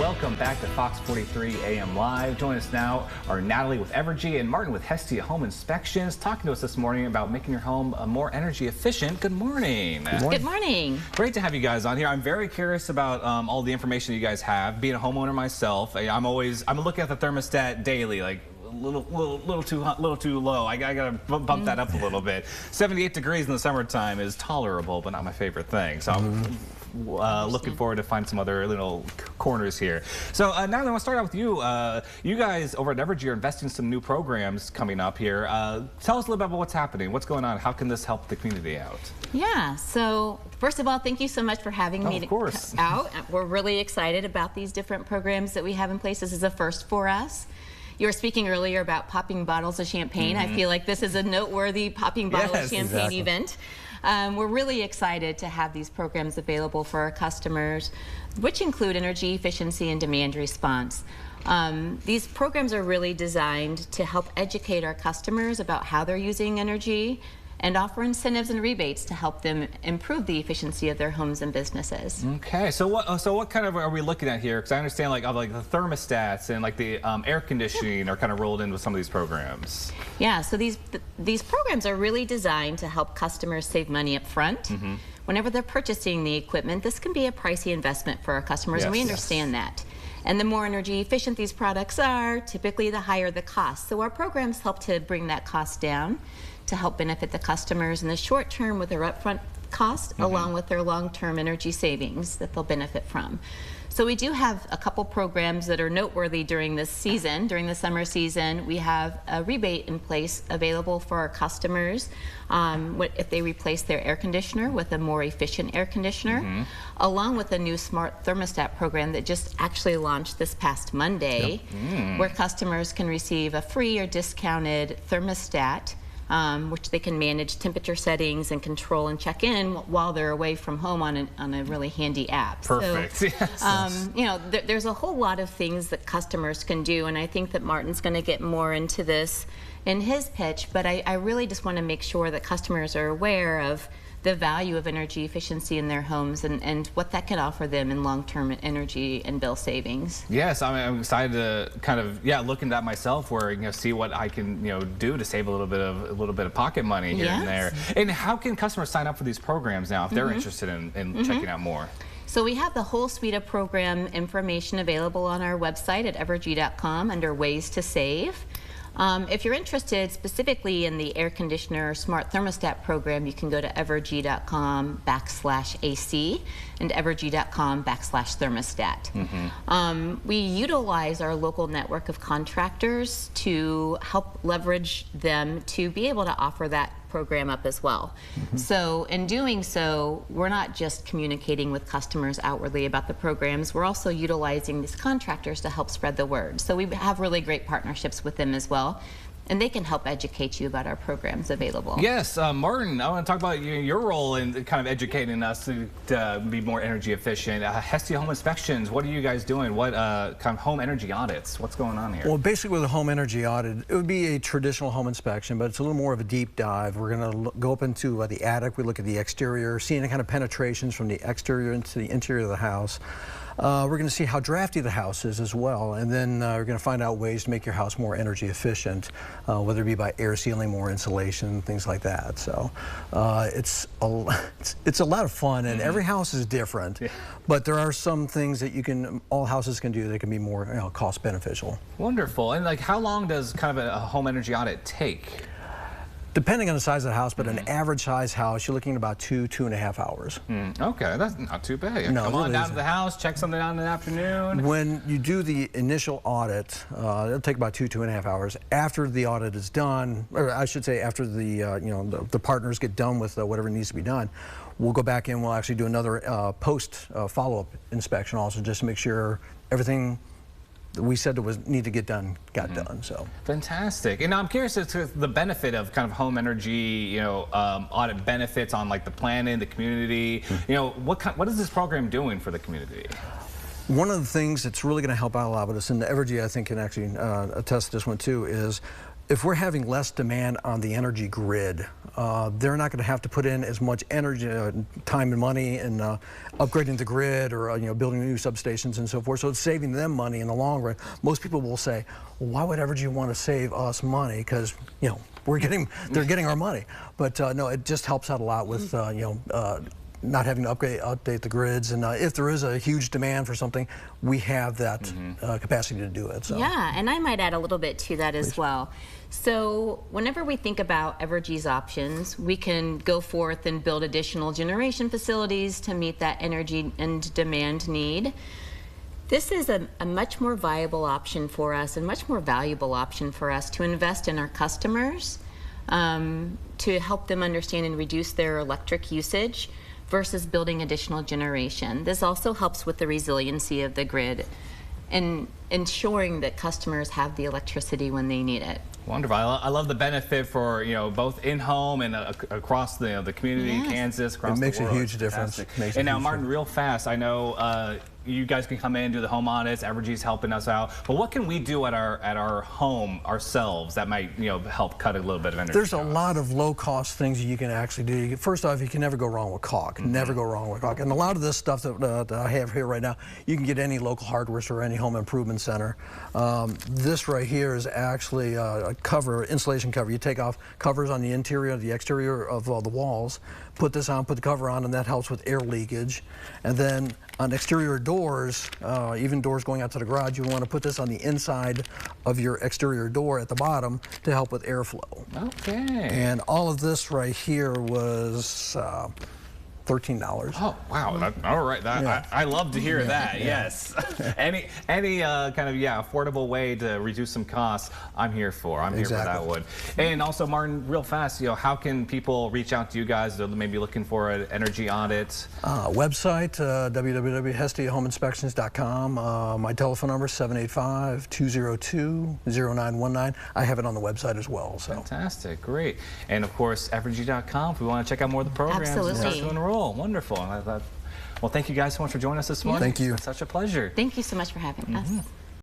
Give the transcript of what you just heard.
welcome back to Fox 43 AM Live. Join us now are Natalie with Evergy and Martin with Hestia Home Inspections, talking to us this morning about making your home more energy efficient. Good morning. Good morning. Great to have you guys on here. I'm very curious about all the information you guys have. Being a homeowner myself, I'm looking at the thermostat daily, like little too hot, little too low. I gotta bump that up a little bit. 78 degrees in the summertime is tolerable, but not my favorite thing. So I'm looking forward to find some other little corners here. So now I want to start out with you. You guys over at Evergy are investing in some new programs coming up here. Tell us a little bit about what's happening, what's going on, how can this help the community out? Yeah, so first of all, thank you so much for having me out. We're really excited about these different programs that we have in place. This is a first for us. You were speaking earlier about popping bottles of champagne. I feel like this is a noteworthy popping bottle of champagne event. We're really excited to have these programs available for our customers, which include energy efficiency and demand response. These programs are really designed to help educate our customers about how they're using energy and offer incentives and rebates to help them improve the efficiency of their homes and businesses. Okay, so what kind of are we looking at here? Because I understand like the thermostats and like the air conditioning are kind of rolled in with some of these programs. Yeah, so these programs are really designed to help customers save money up front. Whenever they're purchasing the equipment, this can be a pricey investment for our customers, and we understand that. And the more energy efficient these products are, typically the higher the cost. So our programs help to bring that cost down to help benefit the customers in the short term with their upfront cost, along with their long-term energy savings that they'll benefit from. So we do have a couple programs that are noteworthy during this season. During the summer season, we have a rebate in place available for our customers if they replace their air conditioner with a more efficient air conditioner, along with a new smart thermostat program that just actually launched this past Monday, where customers can receive a free or discounted thermostat which they can manage temperature settings and control and check in while they're away from home on a really handy app. Perfect. So, you know, there's a whole lot of things that customers can do, and I think that Martin's going to get more into this in his pitch, but I really just want to make sure that customers are aware of the value of energy efficiency in their homes and what that can offer them in long-term energy and bill savings. Yes, I'm excited to kind of look into that myself, where see what I can do to save a little bit of pocket money here and there. And how can customers sign up for these programs now if they're interested in checking out more? So we have the whole suite of program information available on our website at evergy.com under Ways to Save. If you're interested specifically in the air conditioner or smart thermostat program, you can go to evergy.com/AC and evergy.com/thermostat. We utilize our local network of contractors to help leverage them to be able to offer that program up as well. So in doing so, we're not just communicating with customers outwardly about the programs, we're also utilizing these contractors to help spread the word. So we have really great partnerships with them as well, and they can help educate you about our programs available. Yes, Martin, I want to talk about your role in kind of educating us to be more energy efficient. Hestia Home Inspections, what are you guys doing? What kind of home energy audits? What's going on here? Well, basically with a home energy audit, it would be a traditional home inspection, but it's a little more of a deep dive. We're going to go up into the attic. We look at the exterior, see any kind of penetrations from the exterior into the interior of the house. We're going to see how drafty the house is as well, and then we're going to find out ways to make your house more energy efficient, whether it be by air sealing, more insulation, things like that. So it's a lot of fun, and every house is different, but there are some things that all houses can do that can be more cost beneficial. Wonderful. And like, how long does kind of a home energy audit take? Depending on the size of the house, but an average size house, you're looking at about 2.5 hours. Okay, that's not too bad. No, come on down to the house, check something out in the afternoon. When you do the initial audit, it'll take about 2.5 hours. After the audit is done, or I should say after the partners get done with whatever needs to be done, we'll go back in, we'll actually do another post follow-up inspection also, just to make sure everything we said need to get done, got done. So fantastic. And I'm curious as to the benefit of kind of home energy, audit benefits on like the planning, the community. What is this program doing for the community? One of the things that's really going to help out a lot with this, and Evergy I think can actually attest to this one too, is if we're having less demand on the energy grid, they're not going to have to put in as much energy, time and money in upgrading the grid or building new substations and so forth. So it's saving them money in the long run. Most people will say, well, why would Evergy want to save us money? Because they're getting our money. But no, it just helps out a lot with not having to update the grids, and if there is a huge demand for something, we have that capacity to do it. So. Yeah, and I might add a little bit to that as well. So whenever we think about Evergy's options, we can go forth and build additional generation facilities to meet that energy and demand need. This is a much more viable option for us and much more valuable option for us to invest in our customers, to help them understand and reduce their electric usage versus building additional generation. This also helps with the resiliency of the grid and ensuring that customers have the electricity when they need it. Wonderful. I love the benefit for both in home and across the community in Kansas, across the world. It makes a huge difference. And now, Martin, real fast, I know you guys can come in and do the home audits. Evergy's helping us out. But what can we do at our home ourselves that might help cut a little bit of energy? There's a lot of low-cost things you can actually do. First off, you can never go wrong with caulk. Never go wrong with caulk. And a lot of this stuff that I have here right now, you can get any local hardware store, any home improvement center. This right here is actually a cover, insulation cover. You take off covers on the interior, the exterior of the walls, put this on, put the cover on, and that helps with air leakage. And then on exterior doors, even doors going out to the garage, you want to put this on the inside of your exterior door at the bottom to help with airflow. Okay. And all of this right here was $13. Oh wow! All right, I love to hear that. Yes, any kind of affordable way to reduce some costs, I'm here for. I'm here for that one. And also, Martin, real fast, how can people reach out to you guys? They're maybe looking for an energy audit. Website www.hestiahomeinspections.com. My telephone number is 785-202-0919. I have it on the website as well. So fantastic, great. And of course, Evergy.com if we want to check out more of the programs and start to enroll. Wonderful. Well, thank you guys so much for joining us this morning. Thank you. It's been such a pleasure. Thank you so much for having us.